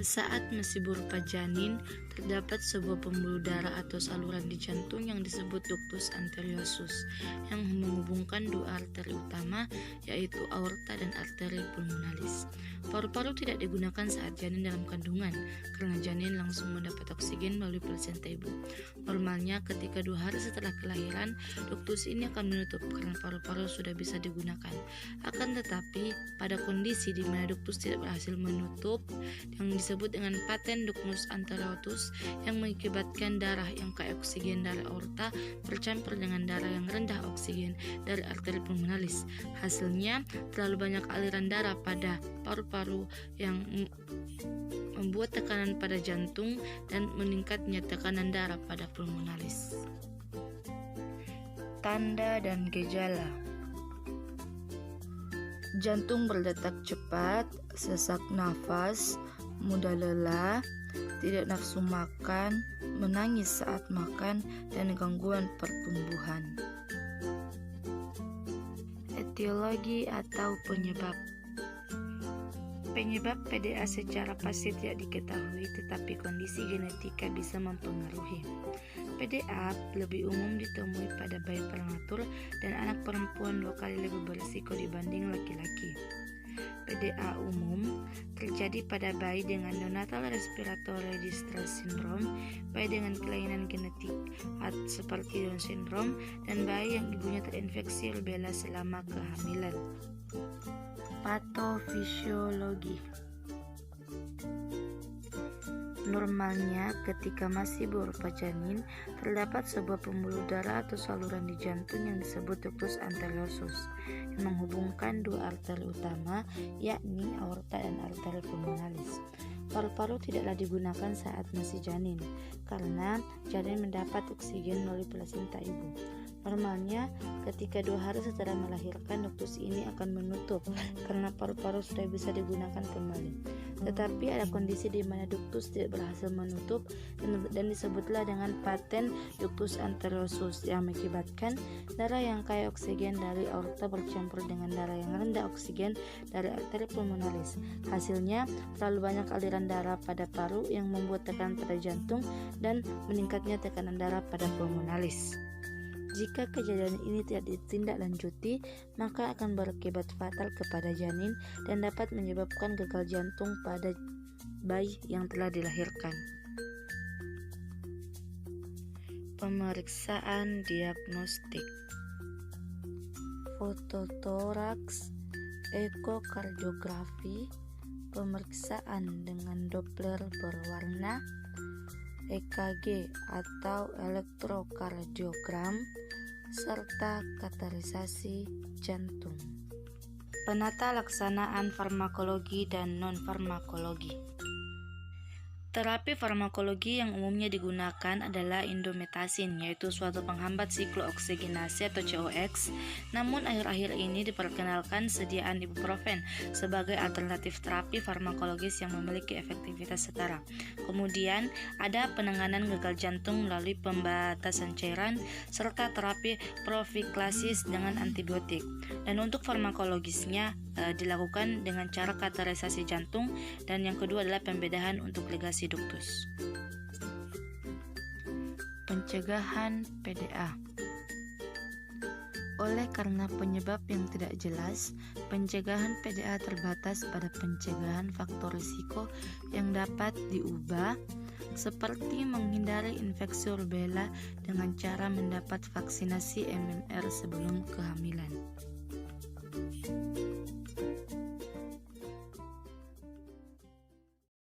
Saat masih berupa janin, terdapat sebuah pembuluh darah atau saluran di jantung yang disebut ductus arteriosus yang menghubungkan dua arteri utama, yaitu aorta dan arteri pulmonalis. Paru-paru tidak digunakan saat janin dalam kandungan karena janin langsung mendapat oksigen melalui plasenta ibu. Normalnya ketika 2 hari setelah kelahiran, ductus ini akan menutup karena paru-paru sudah bisa digunakan. Akan tetapi, pada kondisi di mana ductus tidak berhasil menutup, yang disebut dengan patent ductus arteriosus, yang mengakibatkan darah yang kaya oksigen dari aorta bercampur dengan darah yang rendah oksigen dari arteri pulmonalis. Hasilnya, terlalu banyak aliran darah pada paru-paru yang membuat tekanan pada jantung dan meningkatnya tekanan darah pada pulmonalis. Tanda dan gejala: jantung berdetak cepat, sesak nafas, mudah lelah, tidak nafsu makan, menangis saat makan, dan gangguan pertumbuhan. Etiologi atau penyebab. Penyebab PDA secara pasti tidak diketahui, tetapi kondisi genetika bisa mempengaruhi. PDA lebih umum ditemui pada bayi prematur dan anak perempuan 2 kali lebih berisiko dibanding laki-laki. PDA umum terjadi pada bayi dengan neonatal respiratory distress syndrome, bayi dengan kelainan genetik seperti Down syndrome, dan bayi yang ibunya terinfeksi rubella selama kehamilan. Patofisiologi. Normalnya, ketika masih berupa janin, terdapat sebuah pembuluh darah atau saluran di jantung yang disebut ductus arteriosus yang menghubungkan 2 arteri utama, yakni aorta dan arteri pulmonalis. Paru-paru tidaklah digunakan saat masih janin karena janin mendapat oksigen melalui plasenta ibu. Normalnya, ketika 2 hari setelah melahirkan, ductus ini akan menutup karena paru-paru sudah bisa digunakan kembali. Tetapi ada kondisi di mana ductus tidak berhasil menutup dan disebutlah dengan patent ductus arteriosus yang mengakibatkan darah yang kaya oksigen dari aorta bercampur dengan darah yang rendah oksigen dari arteri pulmonalis. Hasilnya, terlalu banyak aliran darah pada paru yang membuat tekanan pada jantung dan meningkatnya tekanan darah pada pulmonalis. Jika kejadian ini tidak ditindaklanjuti, maka akan berakibat fatal kepada janin dan dapat menyebabkan gagal jantung pada bayi yang telah dilahirkan. Pemeriksaan diagnostik: fototoraks, ekokardiografi, pemeriksaan dengan Doppler berwarna, EKG atau elektrokardiogram, serta kateterisasi jantung. Penata laksanaan farmakologi dan non-farmakologi. Terapi farmakologi yang umumnya digunakan adalah indometasin, yaitu suatu penghambat siklo-oksigenase atau COX. Namun akhir-akhir ini diperkenalkan sediaan ibuprofen sebagai alternatif terapi farmakologis yang memiliki efektivitas setara. Kemudian ada penanganan gagal jantung melalui pembatasan cairan serta terapi profilaksi dengan antibiotik. Dan untuk farmakologisnya dilakukan dengan cara kateterisasi jantung, dan yang kedua adalah pembedahan untuk ligasi ductus. Pencegahan PDA. Oleh karena penyebab yang tidak jelas, pencegahan PDA terbatas pada pencegahan faktor risiko yang dapat diubah, seperti menghindari infeksi rubella dengan cara mendapat vaksinasi MMR sebelum kehamilan.